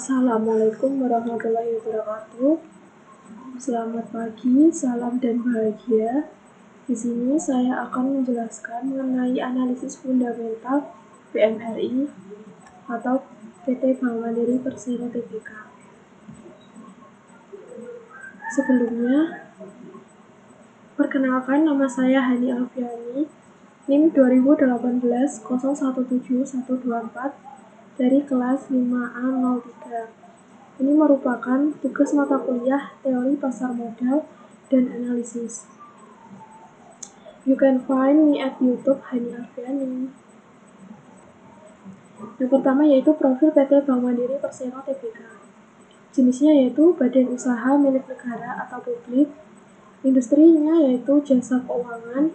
Assalamualaikum warahmatullahi wabarakatuh. Selamat pagi, salam dan bahagia. Di sini saya akan menjelaskan mengenai analisis fundamental BMRI atau PT Bank Mandiri Persero Tbk. Sebelumnya, perkenalkan, nama saya Hani Alfiani, NIM 2018 017124 dari kelas 5A03. Ini merupakan tugas mata kuliah teori pasar modal dan analisis. You can find me at YouTube Hani Alfiani. Yang pertama yaitu profil PT Bank Mandiri Persero Tbk. Jenisnya yaitu badan usaha milik negara atau publik. Industrinya yaitu jasa keuangan.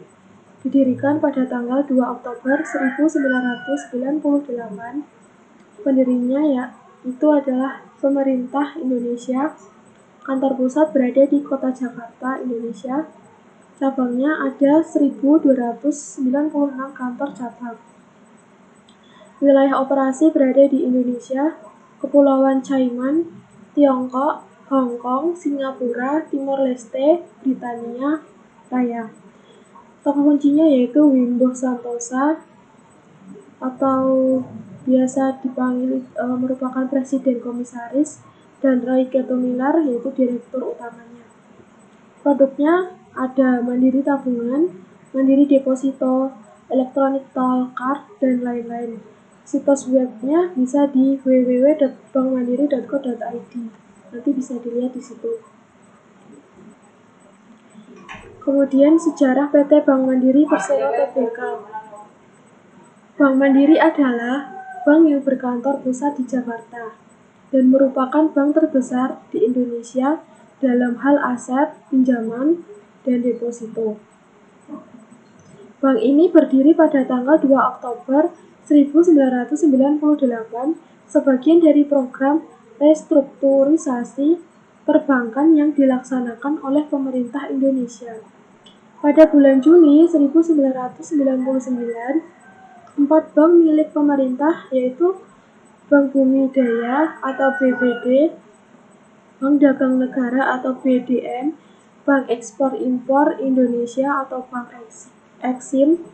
Didirikan pada tanggal 2 Oktober 1998. Pendirinya itu adalah pemerintah Indonesia. Kantor pusat berada di Kota Jakarta, Indonesia. Cabangnya ada 1.296 kantor cabang. Wilayah operasi berada di Indonesia, Kepulauan Cayman, Tiongkok, Hong Kong, Singapura, Timor Leste, Britania Raya. Tokoh kuncinya yaitu Wimbo Santosa atau biasa dipanggil merupakan presiden komisaris, dan Roy Ketomilar yaitu direktur utamanya. Produknya ada Mandiri Tabungan, Mandiri Deposito, Electronic Toll Card, dan lain-lain. Situs webnya bisa di www.bankmandiri.co.id. Nanti bisa dilihat di situ. Kemudian sejarah PT Bank Mandiri Persero Tbk. Bank Mandiri adalah bank yang berkantor pusat di Jakarta dan merupakan bank terbesar di Indonesia dalam hal aset, pinjaman, dan deposito. Bank ini berdiri pada tanggal 2 Oktober 1998 sebagian dari program restrukturisasi perbankan yang dilaksanakan oleh pemerintah Indonesia. Pada bulan Juli 1999, 4 bank milik pemerintah yaitu Bank Bumi Daya atau BBD, Bank Dagang Negara atau BDN, Bank Ekspor Impor Indonesia atau Bank Eksim,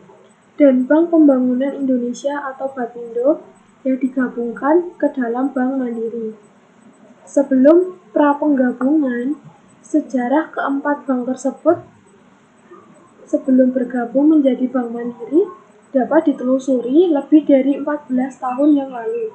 dan Bank Pembangunan Indonesia atau Bapindo yang digabungkan ke dalam Bank Mandiri. Sebelum pra-penggabungan, sejarah keempat bank tersebut sebelum bergabung menjadi Bank Mandiri dapat ditelusuri lebih dari 14 tahun yang lalu.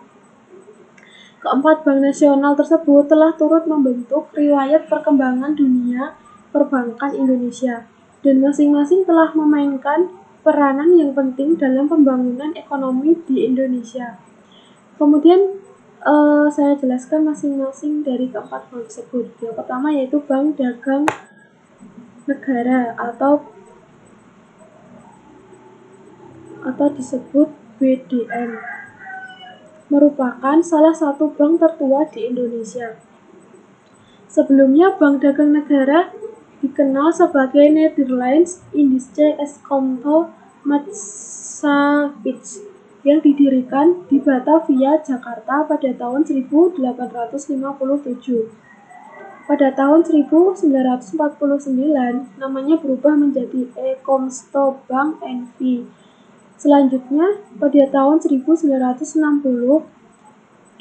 Keempat bank nasional tersebut telah turut membentuk riwayat perkembangan dunia perbankan Indonesia dan masing-masing telah memainkan peranan yang penting dalam pembangunan ekonomi di Indonesia. Kemudian saya jelaskan masing-masing dari keempat bank tersebut. Yang pertama yaitu Bank Dagang Negara atau disebut BDN, merupakan salah satu bank tertua di Indonesia. Sebelumnya Bank Dagang Negara dikenal sebagai Nederlands Indische Eskomto Maatschappij yang didirikan di Batavia, Jakarta pada tahun 1857. Pada tahun 1949, namanya berubah menjadi Ekomsto Bank N.V. Selanjutnya, pada tahun 1960,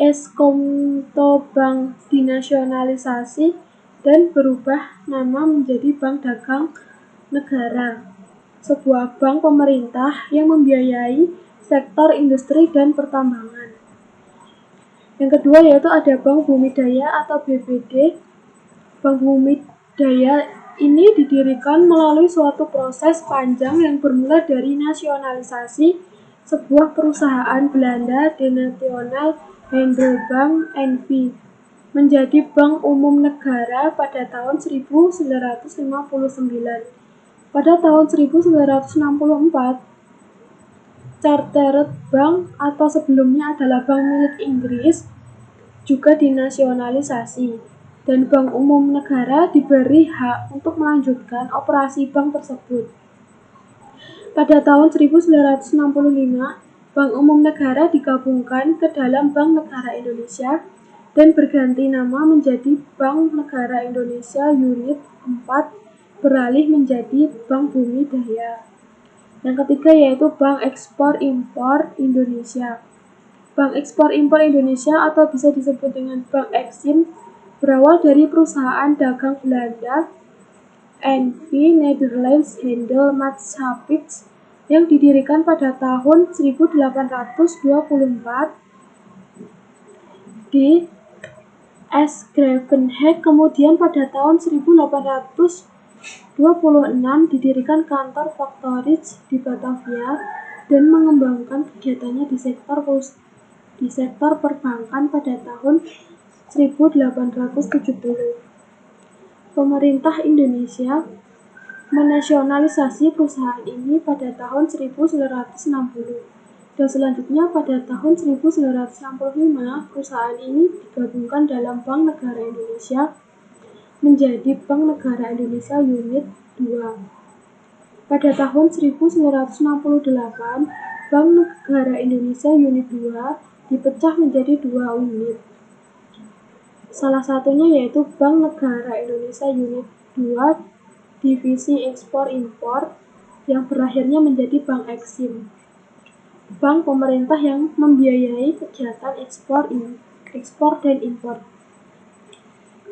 Eskomto Bank dinasionalisasi dan berubah nama menjadi Bank Dagang Negara, sebuah bank pemerintah yang membiayai sektor industri dan pertambangan. Yang kedua yaitu ada Bank Bumi Daya atau BBD. Bank Bumi Daya ini didirikan melalui suatu proses panjang yang bermula dari nasionalisasi sebuah perusahaan Belanda, De Nationale Handelsbank N.V. menjadi Bank Umum Negara pada tahun 1959. Pada tahun 1964, Chartered Bank atau sebelumnya adalah bank milik Inggris juga dinasionalisasi dan Bank Umum Negara diberi hak untuk melanjutkan operasi bank tersebut. Pada tahun 1965, Bank Umum Negara digabungkan ke dalam Bank Negara Indonesia dan berganti nama menjadi Bank Negara Indonesia Unit 4 beralih menjadi Bank Bumi Daya. Yang ketiga yaitu Bank Ekspor Impor Indonesia. Bank Ekspor Impor Indonesia atau bisa disebut dengan Bank Eksim berawal dari perusahaan dagang Belanda N.V. Nederlands Handel Maatschappij yang didirikan pada tahun 1824 di S.Gravenhage. Kemudian pada tahun 1826 didirikan kantor Factorisch di Batavia dan mengembangkan kegiatannya di sektor perbankan pada tahun 1870. Pemerintah Indonesia menasionalisasi perusahaan ini pada tahun 1960 dan selanjutnya pada tahun 1965 perusahaan ini digabungkan dalam Bank Negara Indonesia menjadi Bank Negara Indonesia Unit 2. Pada tahun 1968 Bank Negara Indonesia Unit 2 dipecah menjadi 2 unit. Salah satunya yaitu Bank Negara Indonesia Unit 2 Divisi Ekspor Impor yang berakhirnya menjadi Bank Eksim. Bank pemerintah yang membiayai kegiatan ekspor dan impor.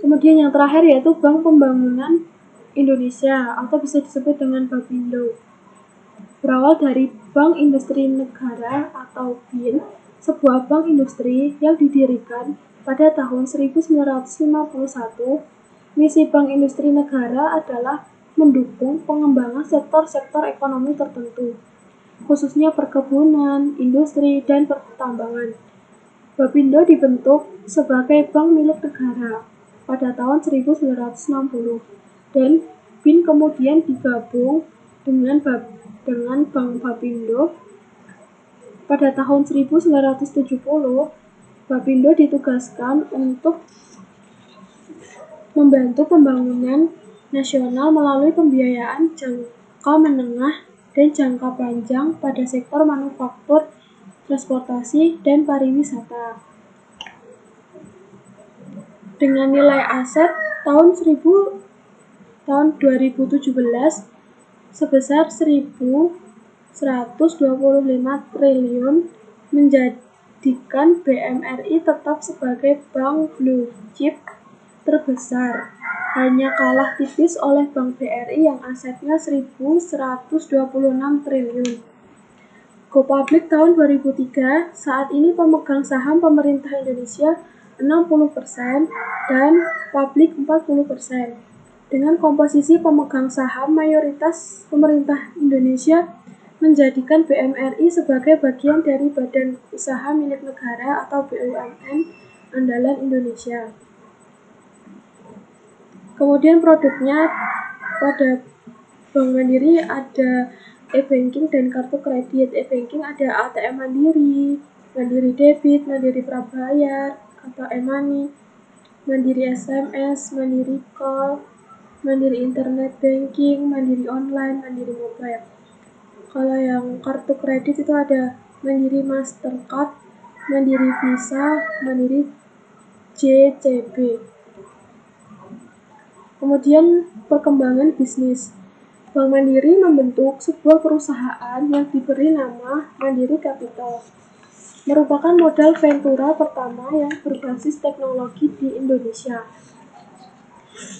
Kemudian yang terakhir yaitu Bank Pembangunan Indonesia atau bisa disebut dengan Bapindo. Berawal dari Bank Industri Negara atau BIN, sebuah bank industri yang didirikan pada tahun 1951. Misi Bank Industri Negara adalah mendukung pengembangan sektor-sektor ekonomi tertentu, khususnya perkebunan, industri, dan pertambangan. Bapindo dibentuk sebagai bank milik negara pada tahun 1960 dan BIN kemudian digabung dengan Bank Bapindo. Pada tahun 1970, Bapindo ditugaskan untuk membantu pembangunan nasional melalui pembiayaan jangka menengah dan jangka panjang pada sektor manufaktur, transportasi, dan pariwisata. Dengan nilai aset tahun 2017 sebesar 1.125 triliun menjadikan BMRI tetap sebagai bank blue chip terbesar, hanya kalah tipis oleh Bank BRI yang asetnya 1.126 triliun. Go public tahun 2003, saat ini pemegang saham pemerintah Indonesia 60% dan publik 40%. Dengan komposisi pemegang saham mayoritas pemerintah Indonesia menjadikan BMRI sebagai bagian dari Badan Usaha Milik Negara atau BUMN andalan Indonesia. Kemudian produknya pada Bank Mandiri ada e-banking dan kartu kredit. E-banking ada ATM Mandiri, Mandiri Debit, Mandiri Prabayar atau e-money, Mandiri SMS, Mandiri Call, Mandiri Internet Banking, Mandiri Online, Mandiri Mobile. Kalau yang kartu kredit itu ada Mandiri Mastercard, Mandiri Visa, Mandiri JCB. Kemudian perkembangan bisnis. Bank Mandiri membentuk sebuah perusahaan yang diberi nama Mandiri Capital. Merupakan modal ventura pertama yang berbasis teknologi di Indonesia.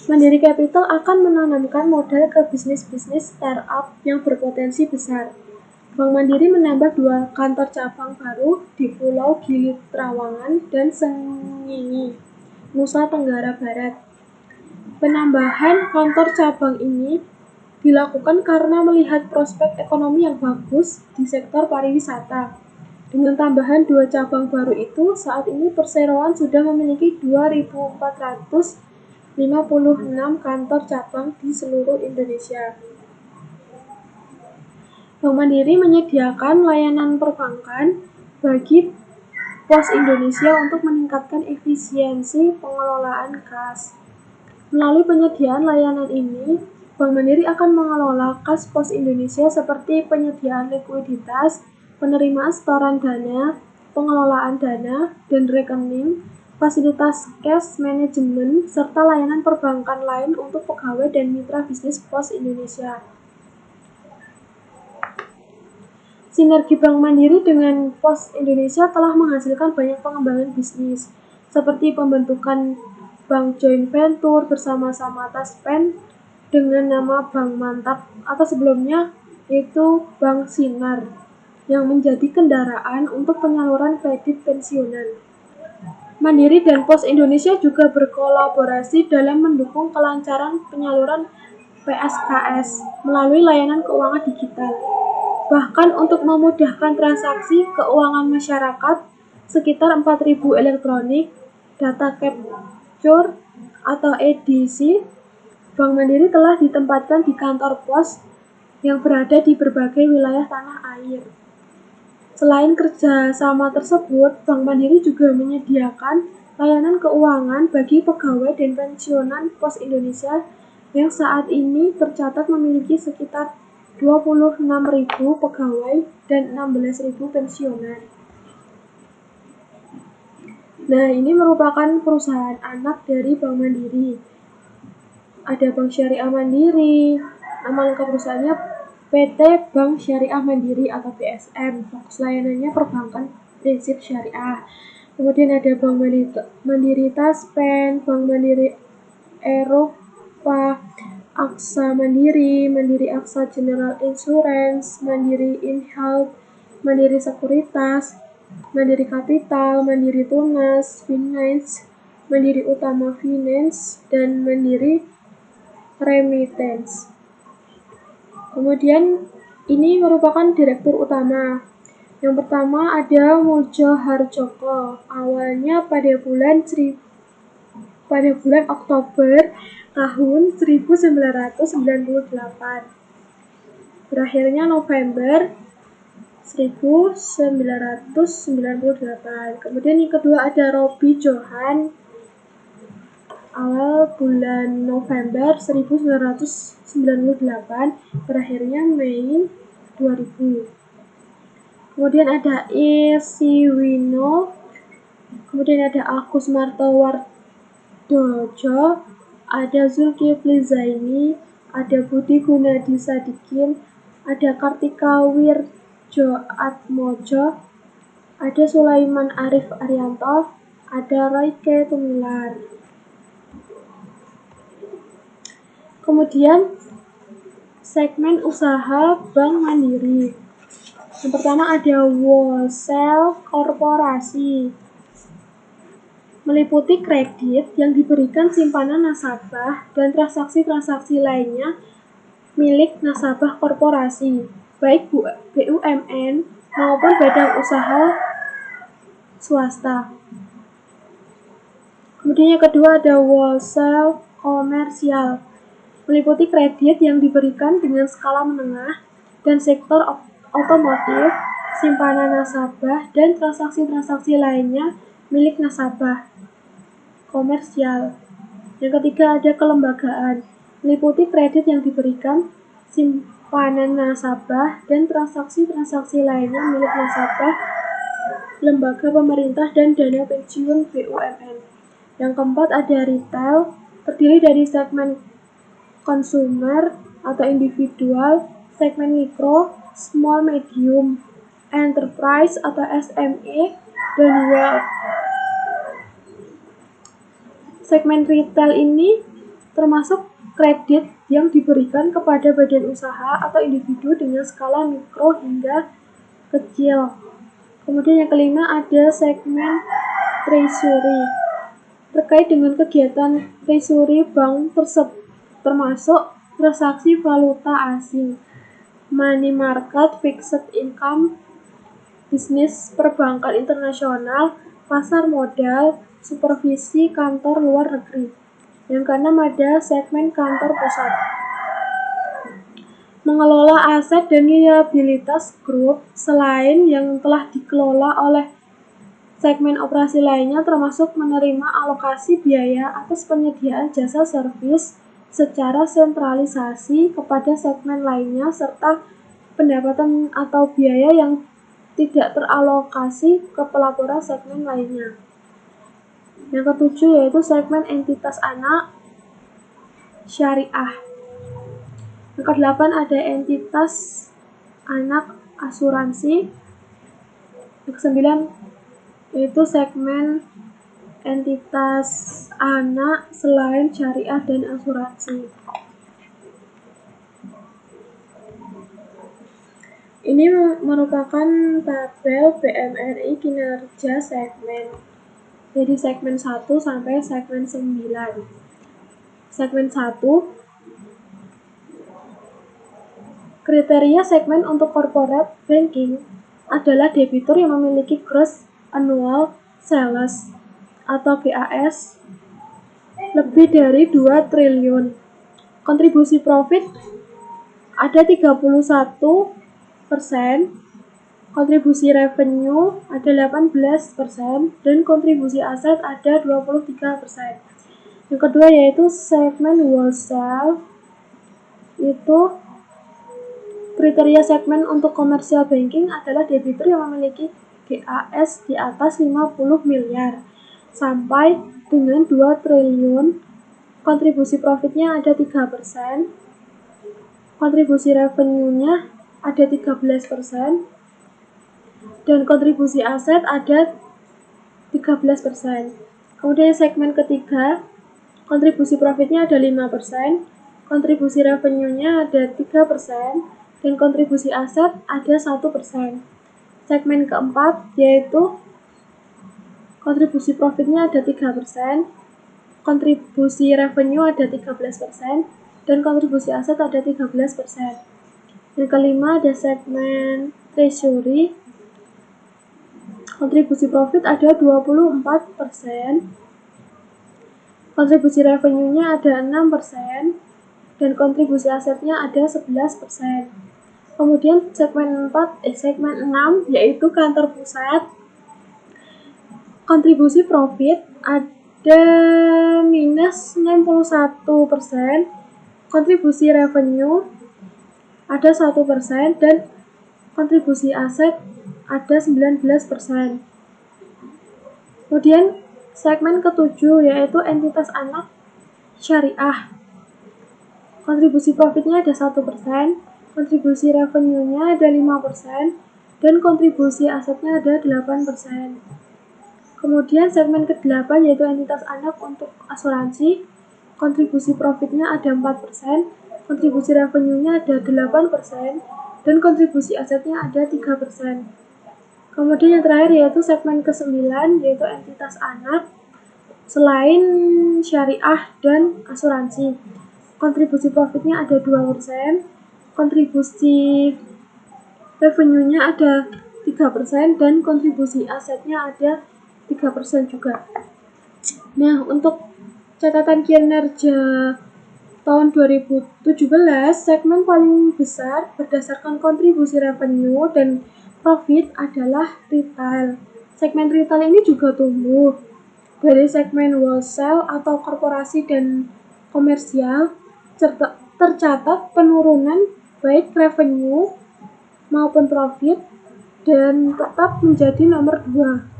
Mandiri Capital akan menanamkan modal ke bisnis-bisnis startup yang berpotensi besar. Bank Mandiri menambah 2 kantor cabang baru di Pulau Gili Trawangan dan Sengingi, Nusa Tenggara Barat. Penambahan kantor cabang ini dilakukan karena melihat prospek ekonomi yang bagus di sektor pariwisata. Dengan tambahan 2 cabang baru itu, saat ini perseroan sudah memiliki 2.456 kantor cabang di seluruh Indonesia. Bank Mandiri menyediakan layanan perbankan bagi Pos Indonesia untuk meningkatkan efisiensi pengelolaan kas. Melalui penyediaan layanan ini, Bank Mandiri akan mengelola kas Pos Indonesia seperti penyediaan likuiditas, penerimaan setoran dana, pengelolaan dana, dan rekening, fasilitas cash management, serta layanan perbankan lain untuk pegawai dan mitra bisnis Pos Indonesia. Sinergi Bank Mandiri dengan Pos Indonesia telah menghasilkan banyak pengembangan bisnis, seperti pembentukan bank joint venture bersama-sama Taspen dengan nama Bank Mantap atau sebelumnya yaitu Bank Sinar yang menjadi kendaraan untuk penyaluran kredit pensiunan. Mandiri dan Pos Indonesia juga berkolaborasi dalam mendukung kelancaran penyaluran PSKS melalui layanan keuangan digital. Bahkan untuk memudahkan transaksi keuangan masyarakat, sekitar 4.000 elektronik, data capture atau EDC, Bank Mandiri telah ditempatkan di kantor pos yang berada di berbagai wilayah tanah air. Selain kerjasama tersebut, Bank Mandiri juga menyediakan layanan keuangan bagi pegawai dan pensiunan Pos Indonesia yang saat ini tercatat memiliki sekitar 26.000 pegawai dan 16.000 pensiunan. Nah, ini merupakan perusahaan anak dari Bank Mandiri. Ada Bank Syariah Mandiri, nama lengkap perusahaannya PT Bank Syariah Mandiri atau BSM. Fokus layanannya perbankan prinsip syariah. Kemudian ada Bank Mandiri Taspen, Bank Mandiri Eropa, Aksa Mandiri, Mandiri Aksa General Insurance, Mandiri InHealth, Mandiri Sekuritas, Mandiri Kapital, Mandiri Tunas, Finance, Mandiri Utama Finance, dan Mandiri Remittance. Kemudian ini merupakan direktur utama. Yang pertama ada Mojo Harjoko. Awalnya pada bulan Oktober tahun 1998. Berakhirnya November 1998. Kemudian yang kedua ada Robi Johan. Awal bulan November 1998, berakhirnya Mei 2000. Kemudian ada Isiwino. Kemudian ada Agus Martowardojo, ada Zulkifli Zaini, ada Budi Gunadi Sadikin, ada Kartika Wirjo Atmojo, ada Sulaiman Arif Arianto, ada Royke Tumilar. Kemudian segmen usaha Bank Mandiri. Yang pertama ada wholesale korporasi, meliputi kredit yang diberikan simpanan nasabah dan transaksi-transaksi lainnya milik nasabah korporasi, baik BUMN maupun badan usaha swasta. Kemudian yang kedua ada wholesale komersial, meliputi kredit yang diberikan dengan skala menengah dan sektor otomotif, simpanan nasabah, dan transaksi-transaksi lainnya milik nasabah komersial. Yang ketiga ada kelembagaan, meliputi kredit yang diberikan, simpanan nasabah, dan transaksi-transaksi lainnya milik nasabah, lembaga pemerintah, dan dana pensiun BUMN. Yang keempat ada retail, terdiri dari segmen consumer atau individual, segmen mikro, small medium, enterprise atau SME, dan wealth. Segmen retail ini termasuk kredit yang diberikan kepada badan usaha atau individu dengan skala mikro hingga kecil. Kemudian yang kelima ada segmen treasury, terkait dengan kegiatan treasury bank termasuk transaksi valuta asing, money market, fixed income, bisnis perbankan internasional, pasar modal, supervisi kantor luar negeri. Yang keenam ada segmen kantor pusat, mengelola aset dan liabilitas grup selain yang telah dikelola oleh segmen operasi lainnya, termasuk menerima alokasi biaya atas penyediaan jasa servis secara sentralisasi kepada segmen lainnya, serta pendapatan atau biaya yang tidak teralokasi ke pelaporan segmen lainnya. Yang ketujuh yaitu segmen entitas anak syariah. Yang kedelapan ada entitas anak asuransi. Yang kesembilan yaitu segmen entitas anak selain syariah dan asuransi. Ini merupakan tabel BMRI kinerja segmen. Jadi segmen 1 sampai segmen 9. Segmen 1, kriteria segmen untuk corporate banking adalah debitur yang memiliki gross annual sales atau GAS lebih dari 2 triliun. Kontribusi profit ada 31%, kontribusi revenue ada 18%, dan kontribusi aset ada 23%. Yang kedua yaitu segmen wholesale. Itu kriteria segmen untuk commercial banking adalah debitur yang memiliki GAS di atas 50 miliar sampai dengan 2 triliun. Kontribusi profitnya ada 3%, kontribusi revenue-nya ada 13%, dan kontribusi aset ada 13%. Kemudian segmen ketiga, kontribusi profitnya ada 5%, kontribusi revenue-nya ada 3%, dan kontribusi aset ada 1%. Segmen keempat yaitu kontribusi profitnya ada 3%, kontribusi revenue ada 13%, dan kontribusi aset ada 13%. Yang kelima ada segmen treasury. Kontribusi profit ada 24%, kontribusi revenue-nya ada 6%, dan kontribusi asetnya ada 11%. Kemudian segmen 6 yaitu kantor pusat. Kontribusi profit ada minus 61%, kontribusi revenue ada 1%, dan kontribusi aset ada 19%. Kemudian segmen ketujuh yaitu entitas anak syariah. Kontribusi profitnya ada 1%, kontribusi revenue-nya ada 5%, dan kontribusi asetnya ada 8%. Kemudian segmen ke-8 yaitu entitas anak untuk asuransi. Kontribusi profitnya ada 4%, kontribusi revenue-nya ada 8%, dan kontribusi asetnya ada 3%. Kemudian yang terakhir yaitu segmen ke-9 yaitu entitas anak selain syariah dan asuransi. Kontribusi profitnya ada 2%, kontribusi revenue-nya ada 3%, dan kontribusi asetnya ada 3% juga. Nah, untuk catatan kinerja tahun 2017, segmen paling besar berdasarkan kontribusi revenue dan profit adalah retail. Segmen retail ini juga tumbuh. Dari segmen wholesale atau korporasi dan komersial tercatat penurunan baik revenue maupun profit dan tetap menjadi nomor 2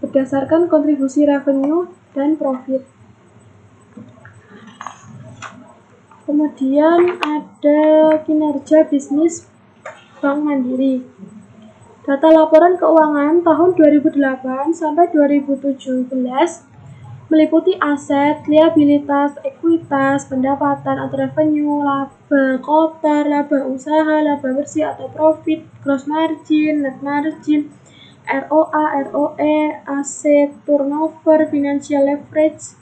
berdasarkan kontribusi revenue dan profit. Kemudian ada kinerja bisnis Bank Mandiri. Data laporan keuangan tahun 2008 sampai 2017 meliputi aset, liabilitas, ekuitas, pendapatan atau revenue, laba kotor, laba usaha, laba bersih atau profit, gross margin, net margin, ROA, ROE, aset, turnover, financial leverage,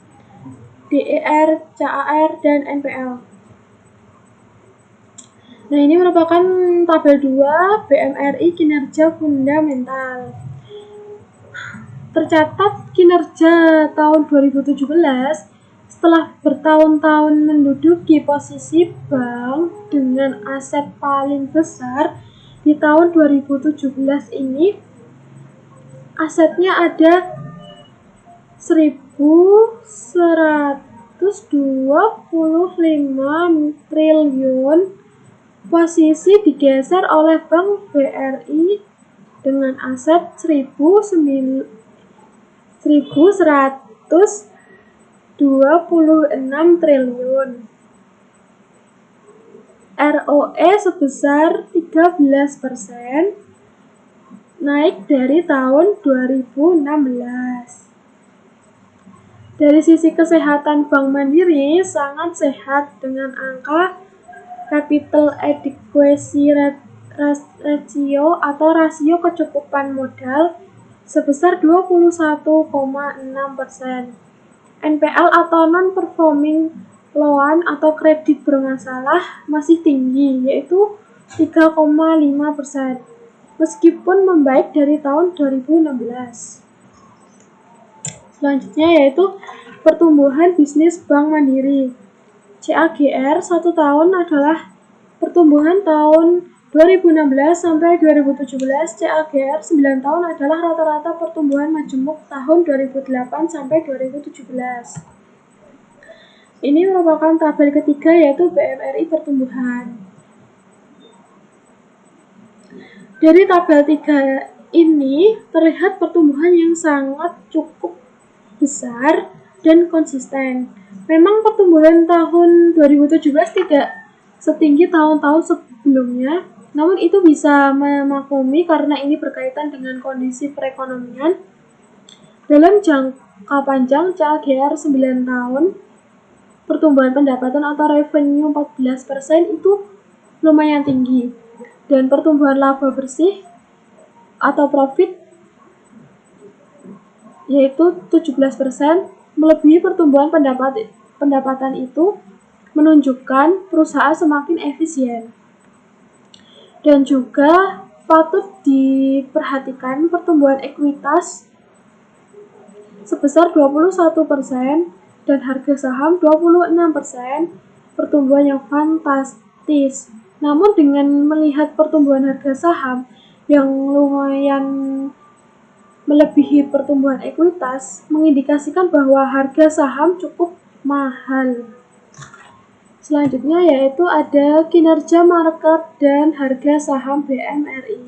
DER, CAR, dan NPL. Nah, ini merupakan tabel 2 BMRI kinerja fundamental. Tercatat kinerja tahun 2017 setelah bertahun-tahun menduduki posisi bank dengan aset paling besar di tahun 2017 ini asetnya ada 1.125 triliun. Posisi digeser oleh Bank BRI dengan aset 1.100 triliun. ROE sebesar 13%, naik dari tahun 2016. Dari sisi kesehatan, Bank Mandiri sangat sehat dengan angka capital adequacy ratio atau rasio kecukupan modal sebesar 21,6%. NPL atau non-performing loan atau kredit bermasalah masih tinggi, yaitu 3,5%, meskipun membaik dari tahun 2016. Selanjutnya yaitu pertumbuhan bisnis Bank Mandiri. CAGR 1 tahun adalah pertumbuhan tahun 2016 sampai 2017. CAGR 9 tahun adalah rata-rata pertumbuhan majemuk tahun 2008 sampai 2017. Ini merupakan tabel ketiga yaitu BMRI pertumbuhan. Dari tabel 3 ini terlihat pertumbuhan yang sangat cukup besar dan konsisten. Memang pertumbuhan tahun 2017 tidak setinggi tahun-tahun sebelumnya, namun itu bisa memaklumi karena ini berkaitan dengan kondisi perekonomian. Dalam jangka panjang CAGR 9 tahun, pertumbuhan pendapatan atau revenue 14% itu lumayan tinggi. Dan pertumbuhan laba bersih atau profit yaitu 17%, melebihi pertumbuhan pendapatan itu menunjukkan perusahaan semakin efisien. Dan juga patut diperhatikan pertumbuhan ekuitas sebesar 21% dan harga saham 26%, pertumbuhan yang fantastis. Namun dengan melihat pertumbuhan harga saham yang lumayan melebihi pertumbuhan ekuitas, mengindikasikan bahwa harga saham cukup mahal. Selanjutnya yaitu ada kinerja market dan harga saham BMRI.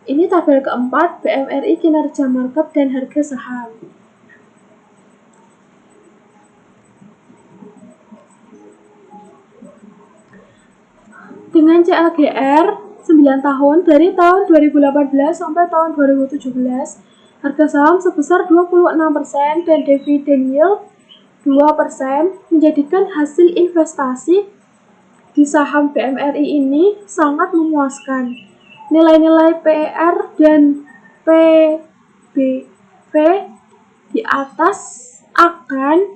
Ini tabel keempat, BMRI kinerja market dan harga saham. Dengan CAGR 9 tahun dari tahun 2018 sampai tahun 2017, harga saham sebesar 26% dan dividen yield 2%, menjadikan hasil investasi di saham BMRI ini sangat memuaskan. Nilai-nilai PER dan PBV di atas akan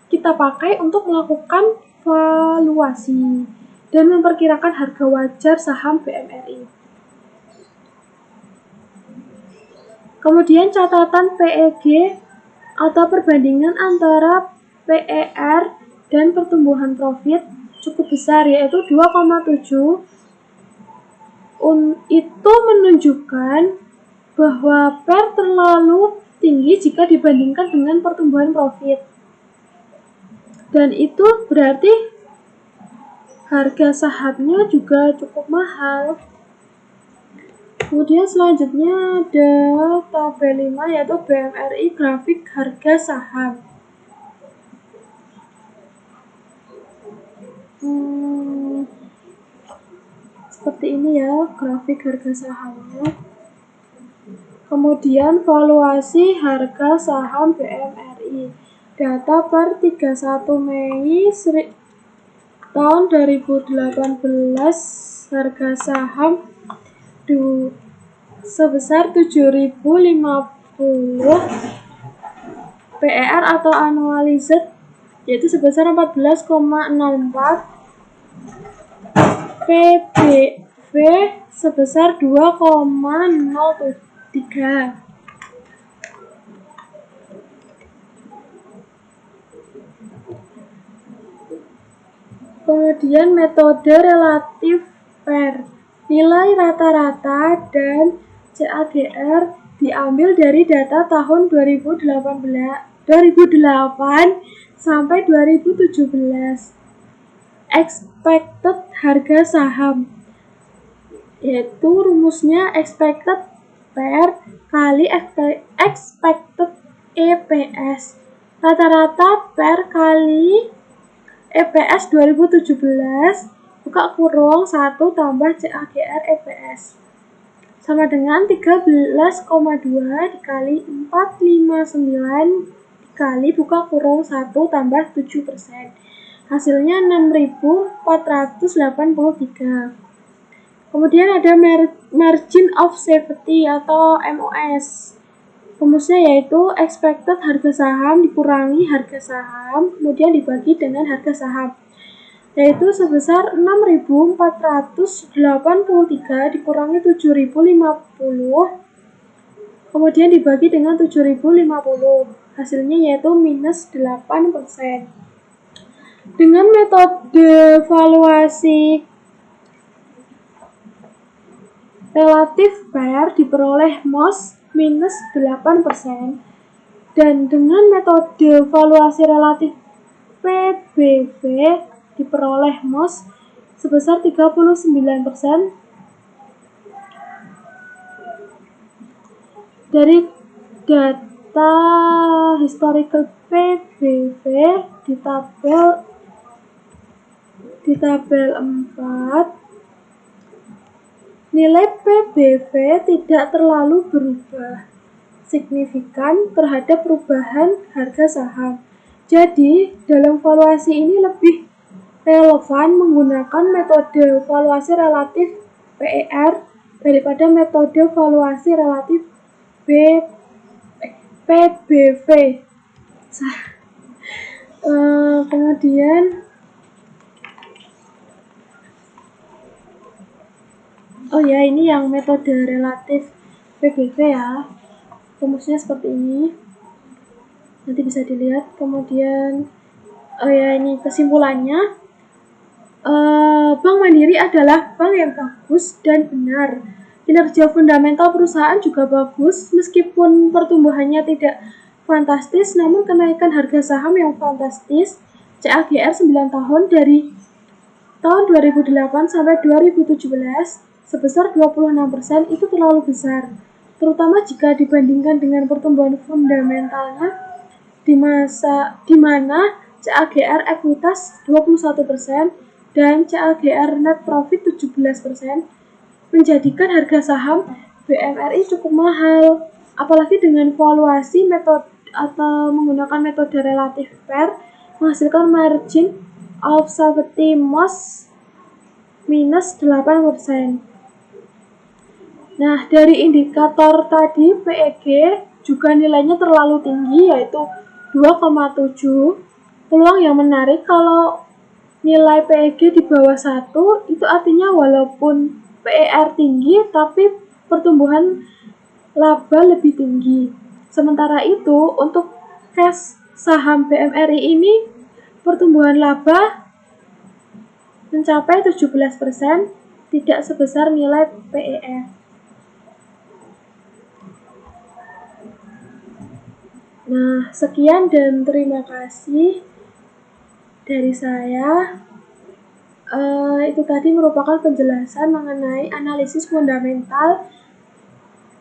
kita pakai untuk melakukan valuasi dan memperkirakan harga wajar saham BMRI. Kemudian catatan PEG atau perbandingan antara PER dan pertumbuhan profit cukup besar, yaitu 2,7. Itu menunjukkan bahwa PER terlalu tinggi jika dibandingkan dengan pertumbuhan profit. Dan itu berarti harga sahamnya juga cukup mahal. Kemudian selanjutnya ada tabel 5 yaitu BMRI grafik harga saham. Seperti ini ya grafik harga sahamnya. Kemudian valuasi harga saham BMRI. Data per 31 Mei tahun 2018, harga saham sebesar 7.050, PER atau annualized yaitu sebesar 14,04, PBV sebesar 2,03. Kemudian metode relatif PER, nilai rata-rata dan CAGR diambil dari data tahun 2008 sampai 2017. Expected harga saham, yaitu rumusnya expected PER kali expected EPS. Rata-rata PER kali EPS 2017 buka kurung 1 tambah CAGR EPS sama dengan 13,2 dikali 459 dikali buka kurung 1 tambah 7%. Hasilnya 6.483. Kemudian ada margin of safety atau MOS. Rumusnya yaitu expected harga saham dikurangi harga saham, kemudian dibagi dengan harga saham, yaitu sebesar 6.483 dikurangi 7.050, kemudian dibagi dengan 7.050. Hasilnya yaitu minus 8%. Dengan metode valuasi relatif PER diperoleh MOS minus 8%, dan dengan metode valuasi relatif PBV diperoleh MOS sebesar 39%. Dari data historical PBV di tabel 4, nilai PBV tidak terlalu berubah signifikan terhadap perubahan harga saham. Jadi, dalam valuasi ini lebih relevan menggunakan metode valuasi relatif PER daripada metode valuasi relatif PBV. Kemudian ini yang metode relatif PBV ya. Rumusnya seperti ini. Nanti bisa dilihat. Kemudian ini kesimpulannya. Bank Mandiri adalah bank yang bagus dan benar. Kinerja fundamental perusahaan juga bagus, meskipun pertumbuhannya tidak fantastis, namun kenaikan harga saham yang fantastis, CAGR 9 tahun dari tahun 2008 sampai 2017 sebesar 26% itu terlalu besar, terutama jika dibandingkan dengan pertumbuhan fundamentalnya di mana CAGR ekuitas 21% dan CAGR net profit 17%, menjadikan harga saham BMRI cukup mahal. Apalagi dengan valuasi metode atau menggunakan metode relatif PER menghasilkan margin of safety MOS minus 8%. Nah, dari indikator tadi PEG juga nilainya terlalu tinggi, yaitu 2,7. Peluang yang menarik kalau nilai PEG di bawah 1 itu artinya walaupun PER tinggi tapi pertumbuhan laba lebih tinggi. Sementara itu untuk cash saham BMRI ini pertumbuhan laba mencapai 17%, tidak sebesar nilai PER. Nah, sekian dan terima kasih dari saya. Itu tadi merupakan penjelasan mengenai analisis fundamental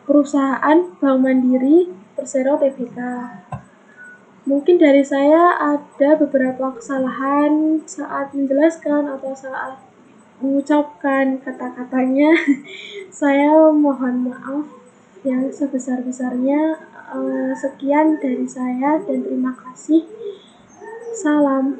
perusahaan Bank Mandiri Persero Tbk. Mungkin dari saya ada beberapa kesalahan saat menjelaskan atau saat mengucapkan kata-katanya. Saya mohon maaf yang sebesar-besarnya. Sekian dari saya dan terima kasih. Salam.